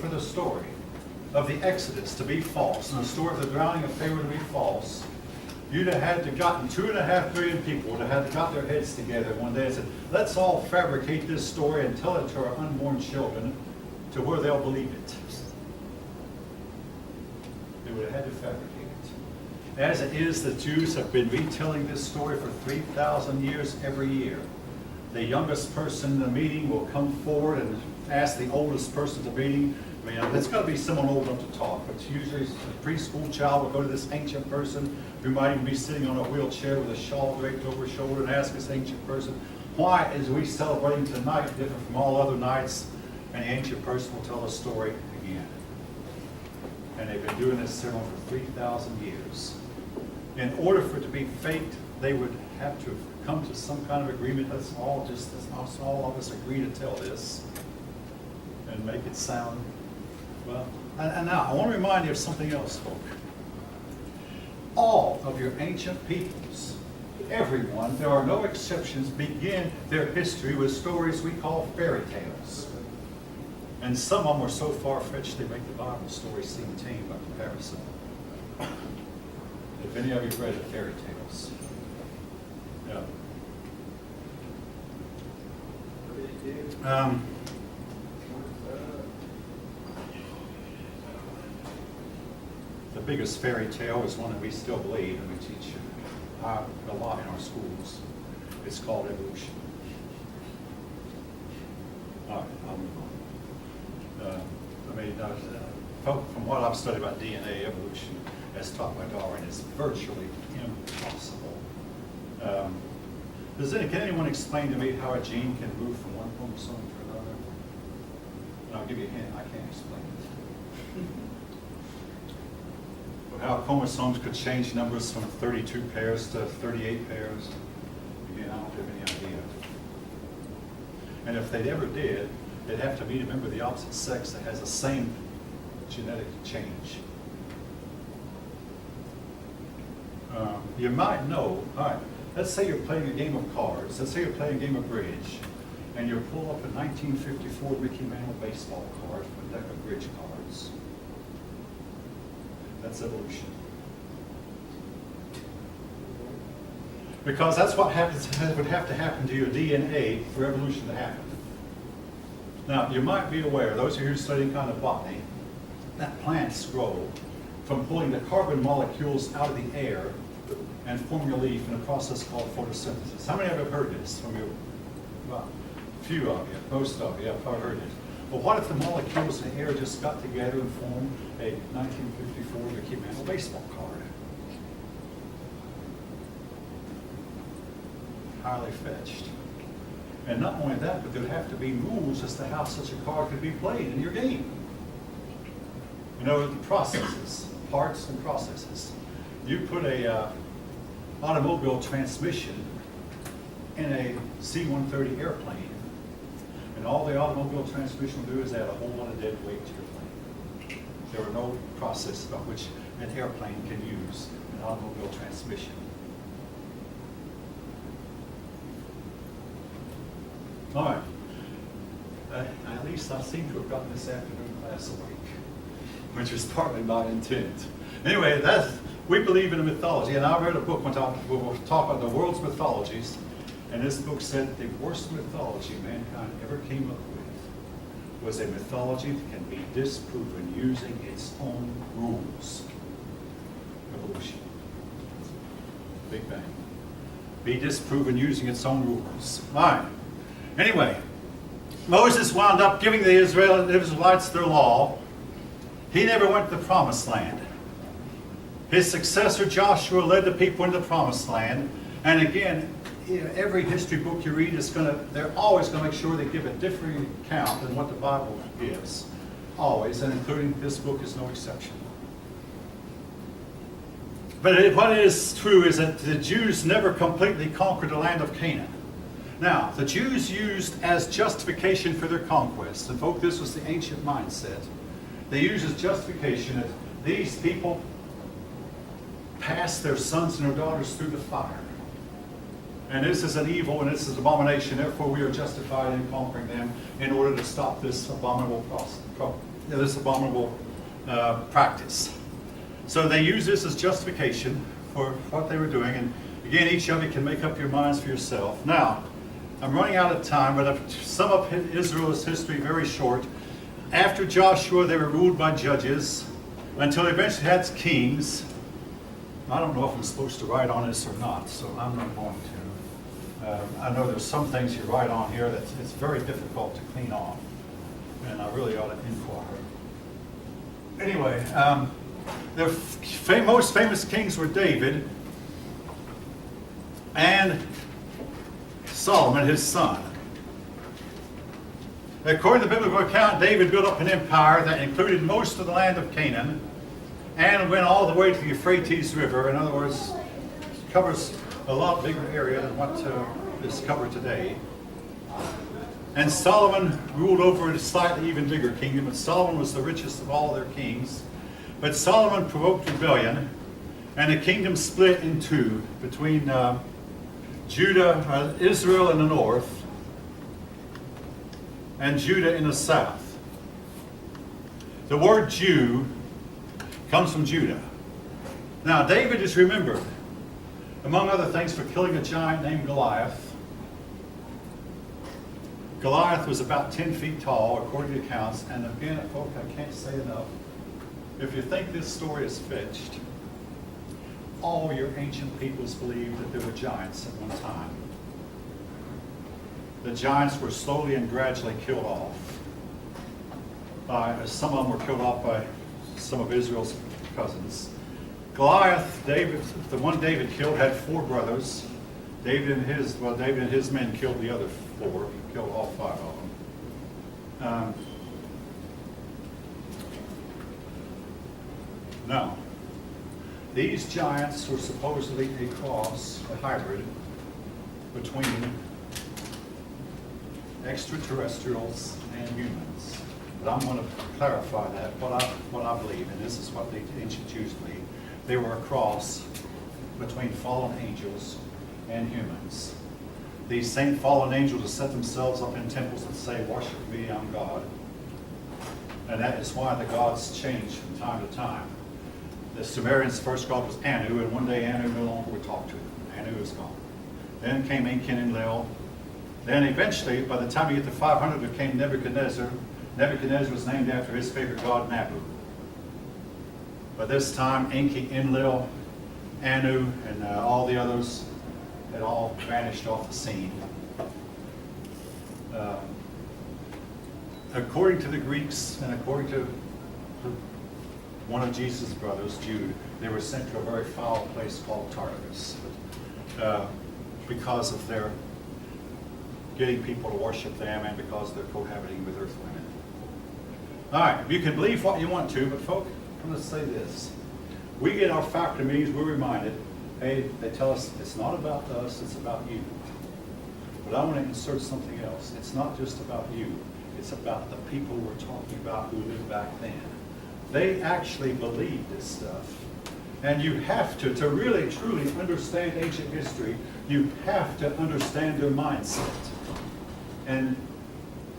for the story of the Exodus to be false, and the story of the drowning of Pharaoh to be false, you'd have had to gotten 2.5 billion people would have had to got their heads together one day and said, let's all fabricate this story and tell it to our unborn children to where they'll believe it. They would have had to fabricate it. As it is, the Jews have been retelling this story for 3,000 years every year. The youngest person in the meeting will come forward and ask the oldest person at the meeting. I mean, it's got to be someone old enough to talk, but usually a preschool child will go to this ancient person who might even be sitting on a wheelchair with a shawl draped over his shoulder and ask this ancient person, why is we celebrating tonight different from all other nights? And the ancient person will tell the story again. And they've been doing this ceremony for 3,000 years. In order for it to be faked, they would have to have come to some kind of agreement. Let's all of us agree to tell this and make it sound well. And now I want to remind you of something else, folk. All of your ancient peoples, everyone, there are no exceptions, begin their history with stories we call fairy tales. And some of them are so far-fetched they make the Bible story seem tame by comparison. If any of you have read the fairy tales? Yeah. The biggest fairy tale is one that we still believe and we teach a lot in our schools. It's called evolution. All right, I'll move on. From what I've studied about DNA evolution, as taught by Darwin, is virtually impossible. Can anyone explain to me how a gene can move from one chromosome to another? And I'll give you a hint, I can't explain it. How chromosomes could change numbers from 32 pairs to 38 pairs, again, I don't have any idea. And if they ever did, they'd have to meet a member of the opposite sex that has the same genetic change. You might know, all right, let's say you're playing a game of cards, let's say you're playing a game of bridge, and you pull up a 1954 Mickey Mantle baseball card from a deck of bridge cards. That's evolution. Because that's what would have to happen to your DNA for evolution to happen. Now, you might be aware, those of you who are studying kind of botany, that plants grow from pulling the carbon molecules out of the air and forming a leaf in a process called photosynthesis. How many of you have heard this from you? Well, a few of you, most of you have probably heard it. Well, what if the molecules in the air just got together and formed a 1954 Mickey Mantle baseball card? Highly fetched. And not only that, but there would have to be rules as to how such a card could be played in your game. You know, the processes, parts and processes. You put a automobile transmission in a C-130 airplane, and all the automobile transmission will do is add a whole lot of dead weight to your plane. There are no processes by which an airplane can use an automobile transmission. All right. At least I seem to have gotten this afternoon class awake, which was partly my intent. Anyway, we believe in a mythology, and I read a book one time, we'll talk about the world's mythologies, and this book said the worst mythology mankind ever came up with was a mythology that can be disproven using its own rules. Evolution. Big Bang. Be disproven using its own rules. All right. Anyway, Moses wound up giving the Israelites their law. He never went to the promised land. His successor Joshua led the people into the promised land. And again, every history book you read they're always going to make sure they give a different account than what the Bible gives. Always, and including this book is no exception. But what is true is that the Jews never completely conquered the land of Canaan. Now, the Jews used as justification for their conquest, and folks, this was the ancient mindset. They used as justification that these people passed their sons and their daughters through the fire. And this is an evil and this is an abomination, therefore we are justified in conquering them in order to stop this abominable this abominable practice. So they use this as justification for what they were doing. And again, each of you can make up your minds for yourself. Now, I'm running out of time, but I've sum up Israel's history very short. After Joshua, they were ruled by judges until they eventually had kings. I don't know if I'm supposed to write on this or not, so I'm not going to. I know there's some things you write on here that it's very difficult to clean off, and I really ought to inquire. Anyway, the most famous kings were David and Solomon, his son. According to the biblical account, David built up an empire that included most of the land of Canaan and went all the way to the Euphrates River. In other words, covers a lot bigger area than what is covered today. And Solomon ruled over a slightly even bigger kingdom, and Solomon was the richest of all their kings. But Solomon provoked rebellion, and the kingdom split in two between Israel in the north, and Judah in the south. The word Jew comes from Judah. Now, David is remembered, among other things, for killing a giant named Goliath. Goliath was about 10 feet tall, according to accounts. And again, folks, I can't say enough. If you think this story is fetched, all your ancient peoples believed that there were giants at one time. The giants were slowly and gradually killed off. Some of them were killed off by some of Israel's cousins. Goliath, the one David killed, had 4 brothers. David and his men killed the other 4, killed all 5 of them. Now, these giants were supposedly a cross, a hybrid, between extraterrestrials and humans. But I'm going to clarify that, what I believe, and this is what the ancient Jews believed. They were a cross between fallen angels and humans. These same fallen angels have set themselves up in temples and say, "Worship me, I'm God." And that is why the gods change from time to time. The Sumerians' first god was Anu, and one day Anu no longer would talk to them. Anu is gone. Then came Enki and Enlil. Then eventually, by the time you get to 500, there came Nebuchadnezzar. Nebuchadnezzar was named after his favorite god, Nabu. By this time, Enki, Enlil, Anu, and all the others had all vanished off the scene. According to the Greeks, and according to one of Jesus' brothers, Jude, they were sent to a very foul place called Tartarus because of their getting people to worship them and because they're cohabiting with earth women. All right, you can believe what you want to, but folk, I'm going to say this. We get our faculty meetings, we're reminded, hey, they tell us it's not about us, it's about you. But I want to insert something else. It's not just about you. It's about the people we're talking about who lived back then. They actually believed this stuff. And you have to really, truly understand ancient history, you have to understand their mindset. And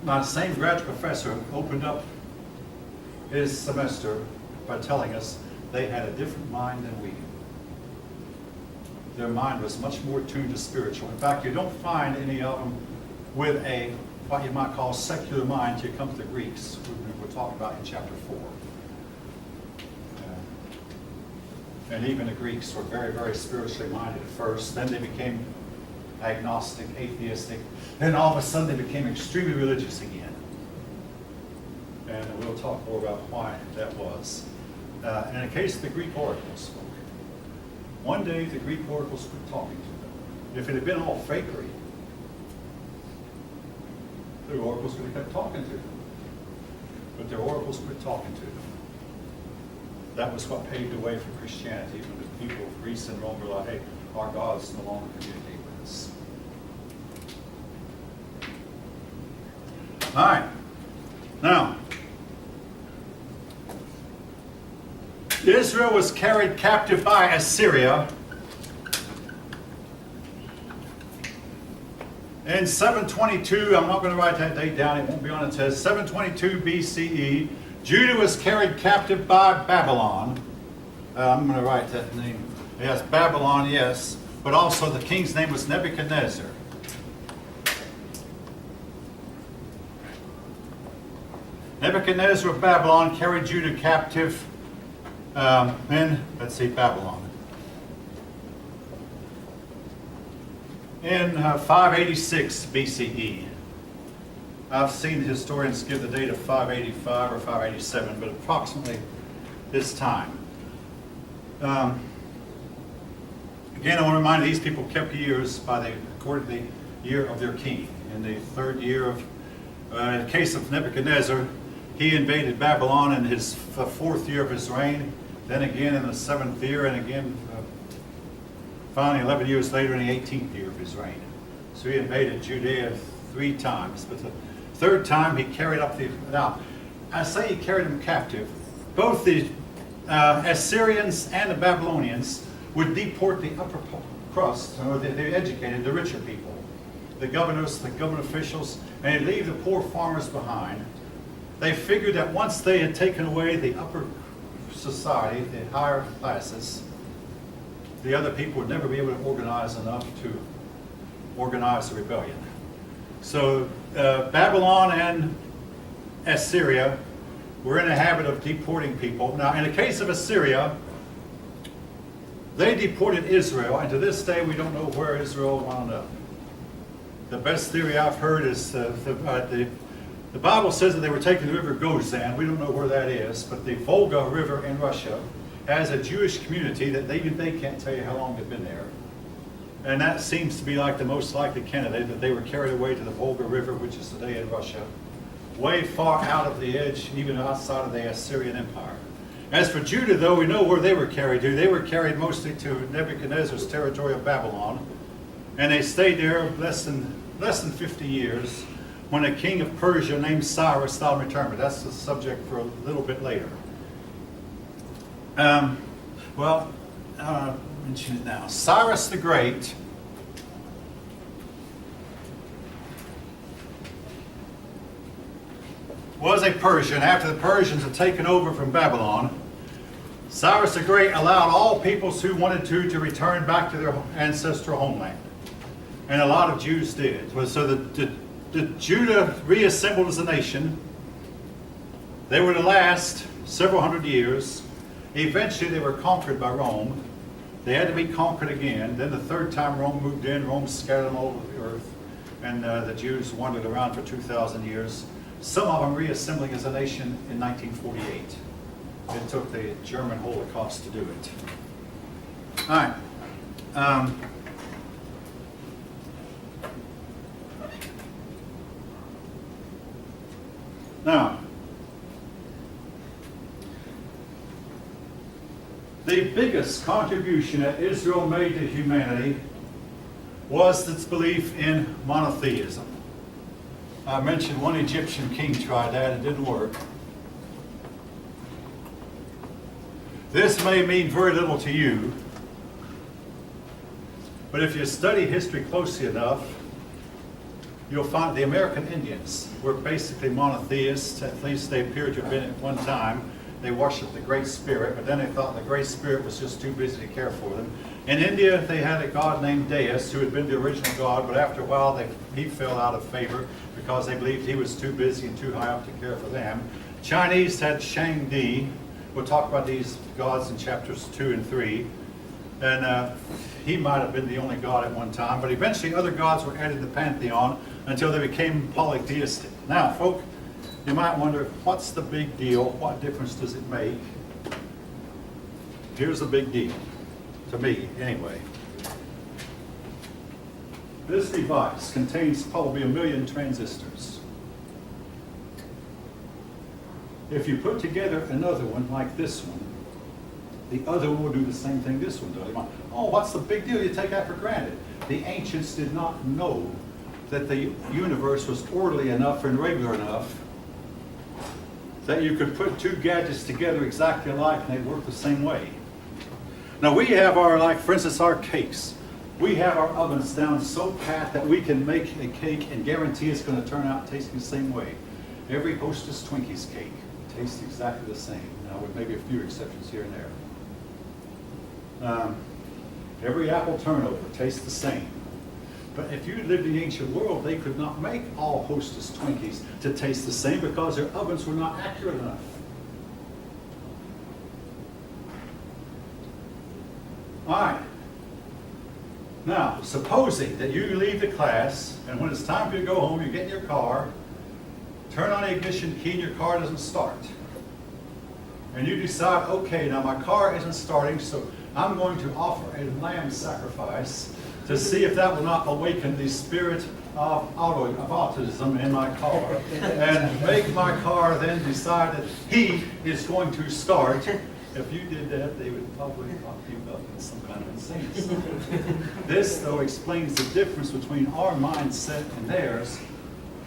my same graduate professor opened up his semester by telling us they had a different mind than we do. Their mind was much more tuned to spiritual. In fact, you don't find any of them with a, what you might call, secular mind till you come to the Greeks, we're talking about in chapter 4. And even the Greeks were very, very spiritually minded at first. Then they became agnostic, atheistic. Then all of a sudden they became extremely religious again. And we'll talk more about why that was. In the case of the Greek oracles, one day the Greek oracles quit talking to them. If it had been all fakery, the oracles would have kept talking to them. But their oracles quit talking to them. That was what paved the way for Christianity when the people of Greece and Rome were like, hey, our gods no longer communicate with us. All right. Now, Israel was carried captive by Assyria in 722. I'm not going to write that date down. It won't be on the test. 722 BCE. Judah was carried captive by Babylon. I'm going to write that name. Yes, Babylon, yes. But also the king's name was Nebuchadnezzar. Nebuchadnezzar of Babylon carried Judah captive Babylon. In 586 BCE. I've seen the historians give the date of 585 or 587, but approximately this time. Again, I want to remind you, these people kept years according to the year of their king. In the third year of, in the case of Nebuchadnezzar, he invaded Babylon in the fourth year of his reign, then again in the seventh year, and again finally 11 years later in the 18th year of his reign. So he invaded Judea 3 times, but the third time he carried up now, I say he carried them captive. Both the Assyrians and the Babylonians would deport the upper crust, or the educated, the richer people, the governors, the government officials, and they'd leave the poor farmers behind. They figured that once they had taken away the upper society, the higher classes, the other people would never be able to organize enough to organize a rebellion. So Babylon and Assyria were in the habit of deporting people. Now, in the case of Assyria, they deported Israel, and to this day we don't know where Israel wound up. The best theory I've heard is the Bible says that they were taking the river Gozan. We don't know where that is, but the Volga River in Russia has a Jewish community that even they can't tell you how long they've been there. And that seems to be like the most likely candidate, that they were carried away to the Volga River, which is today in Russia, way far out of the edge, even outside of the Assyrian Empire. As for Judah, though, we know where they were carried to. They were carried mostly to Nebuchadnezzar's territory of Babylon, and they stayed there less than 50 years when a king of Persia named Cyrus thought of return. But that's the subject for a little bit later. I'll mention it now. Cyrus the Great was a Persian. After the Persians had taken over from Babylon, Cyrus the Great allowed all peoples who wanted to return back to their ancestral homeland. And a lot of Jews did. So the Judah reassembled as a nation. They were to last several hundred years. Eventually they were conquered by Rome. They had to be conquered again. Then the third time Rome moved in, Rome scattered them all over the earth. And the Jews wandered around for 2,000 years. Some of them reassembling as a nation in 1948. It took the German Holocaust to do it. All right. Now, the biggest contribution that Israel made to humanity was its belief in monotheism. I mentioned one Egyptian king tried that, it didn't work. This may mean very little to you, but if you study history closely enough, you'll find the American Indians were basically monotheists. At least they appeared to have been at one time. They worshipped the Great Spirit, but then they thought the Great Spirit was just too busy to care for them. In India, they had a god named Dais, who had been the original god, but after a while he fell out of favor because they believed he was too busy and too high up to care for them. Chinese had Shangdi. We'll talk about these gods in chapters 2 and 3. And he might have been the only god at one time, but eventually other gods were added to the pantheon until they became polytheistic. Now, folk, you might wonder, what's the big deal? What difference does it make? Here's the big deal, to me anyway. This device contains probably 1 million transistors. If you put together another one like this one, the other one will do the same thing this one does. Oh, what's the big deal? You take that for granted. The ancients did not know that the universe was orderly enough and regular enough that you could put two gadgets together exactly alike and they work the same way. Now we have for instance, our cakes. We have our ovens down so pat that we can make a cake and guarantee it's going to turn out tasting the same way. Every Hostess Twinkies cake. tastes exactly the same. Now, with maybe a few exceptions here and there. Every apple turnover tastes the same. But if you lived in the ancient world, they could not make all Hostess Twinkies to taste the same because their ovens were not accurate enough. All right. Now, supposing that you leave the class, and when it's time for you to go home, you get in your car, turn on the ignition key, and your car doesn't start. And you decide, okay, now my car isn't starting, so I'm going to offer a lamb sacrifice to see if that will not awaken the spirit of autism in my car and make my car then decide that he is going to start. If you did that, they would probably lock you up in some kind of insanity. This, though, explains the difference between our mindset and theirs.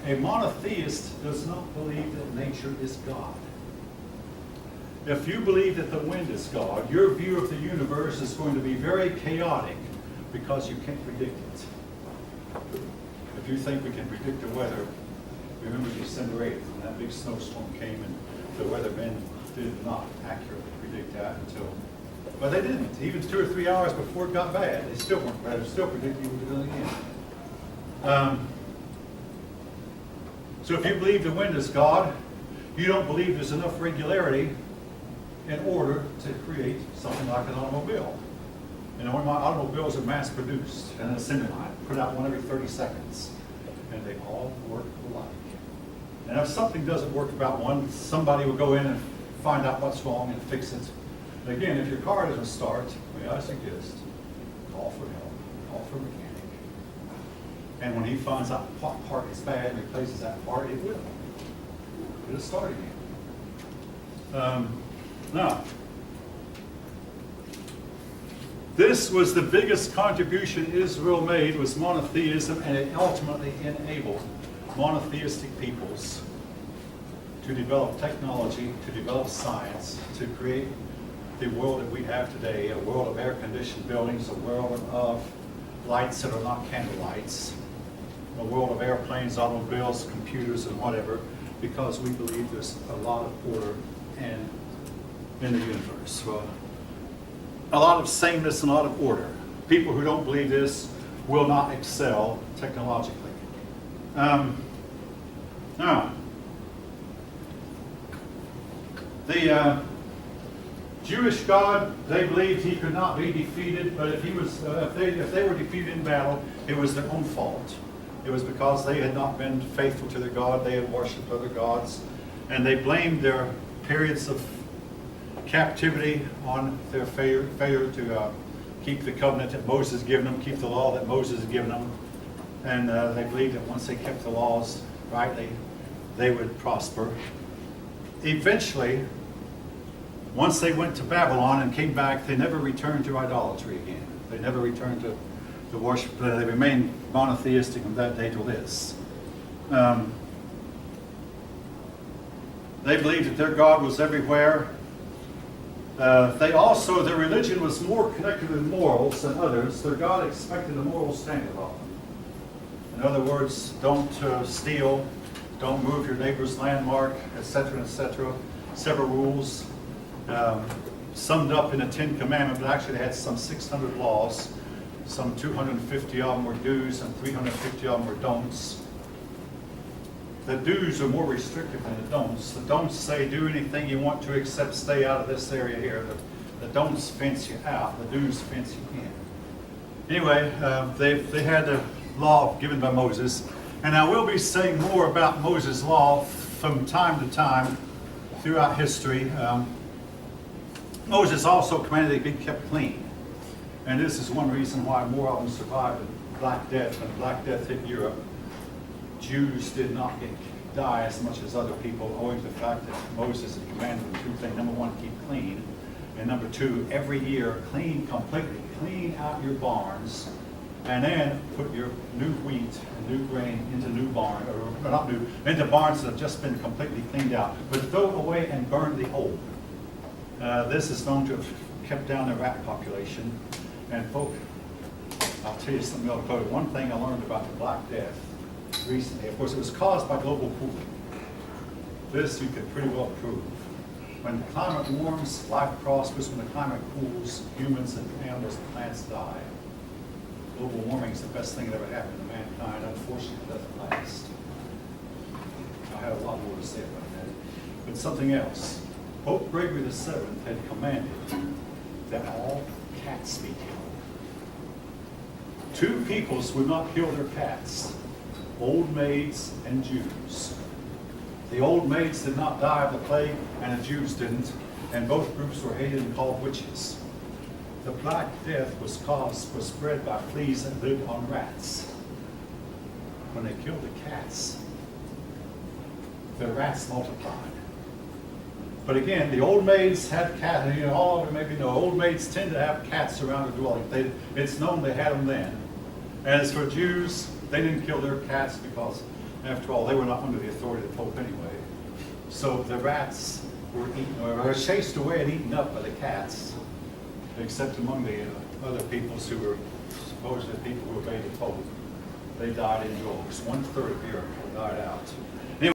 A monotheist does not believe that nature is God. If you believe that the wind is God, your view of the universe is going to be very chaotic because you can't predict it. If you think we can predict the weather, remember December 8th when that big snowstorm came and the weathermen did not accurately predict that until, well, they didn't. Even 2 or 3 hours before it got bad, they still weren't bad. They still predicting it was going to again. So if you believe the wind is God, you don't believe there's enough regularity in order to create something like an automobile. You know, when my automobiles are mass produced and an assembly line, put out one every 30 seconds, and they all work alike. And if something doesn't work about one, somebody will go in and find out what's wrong and fix it. But again, if your car doesn't start, may I suggest, call for help, call for a mechanic. And when he finds out what part is bad and replaces that part, it will. It'll start again. Now, this was the biggest contribution Israel made, was monotheism, and it ultimately enabled monotheistic peoples to develop technology, to develop science, to create the world that we have today, a world of air-conditioned buildings, a world of lights that are not candle lights, a world of airplanes, automobiles, computers, and whatever, because we believe there's a lot of order and in the universe. Well, a lot of sameness and a lot of order. People who don't believe this will not excel technologically. Now, the Jewish God, they believed he could not be defeated, but if he was, if they were defeated in battle, it was their own fault. It was because they had not been faithful to their God, they had worshipped other gods, and they blamed their periods of captivity on their failure to keep the covenant that Moses had given them, keep the law that Moses had given them. And they believed that once they kept the laws rightly, they would prosper. Eventually, once they went to Babylon and came back, they never returned to idolatry again. They never returned to worship. They remained monotheistic from that day till this. They believed that their God was everywhere. Their religion was more connected with morals than others. Their God expected a moral standard of them. In other words, don't steal, don't move your neighbor's landmark, etc., etc. Several rules summed up in the 10 Commandments, but actually they had some 600 laws. Some 250 of them were do's and 350 of them were don'ts. The do's are more restrictive than the don'ts. The don'ts say do anything you want to except stay out of this area here. The don'ts fence you out. The do's fence you in. Anyway, they had a law given by Moses. And I will be saying more about Moses' law from time to time throughout history. Moses also commanded they be kept clean. And this is one reason why more of them survived the Black Death. When the Black Death hit Europe, Jews did not die as much as other people, owing to the fact that Moses had commanded them 2 things. Number 1, keep clean. And number 2, every year, completely clean out your barns, and then put your new wheat and new grain into new barns, or not new, into barns that have just been completely cleaned out. But throw away and burn the old. This is known to have kept down the rat population. And folks, I'll tell you something else. One thing I learned about the Black Death recently, of course, it was caused by global cooling. this you can pretty well prove. When the climate warms, life prospers. When the climate cools, humans and animals and plants die. Global warming is the best thing that ever happened to mankind. Unfortunately, it doesn't last. I have a lot more to say about that. But something else. Pope Gregory VII had commanded that all cats be killed. Two peoples would not kill their cats, old maids and Jews. The old maids did not die of the plague, and the Jews didn't, and both groups were hated and called witches. The Black Death was spread by fleas that lived on rats. When they killed the cats, the rats multiplied. But again, the old maids had cats, all of you maybe know, old maids tend to have cats around their dwelling. It's known they had them then. And as for Jews, they didn't kill their cats because, after all, they were not under the authority of the Pope anyway. So the rats were eaten, or were chased away and eaten up by the cats, except among the other peoples who were supposedly people who obeyed the Pope. They died in droves. 1/3 of Europe died out.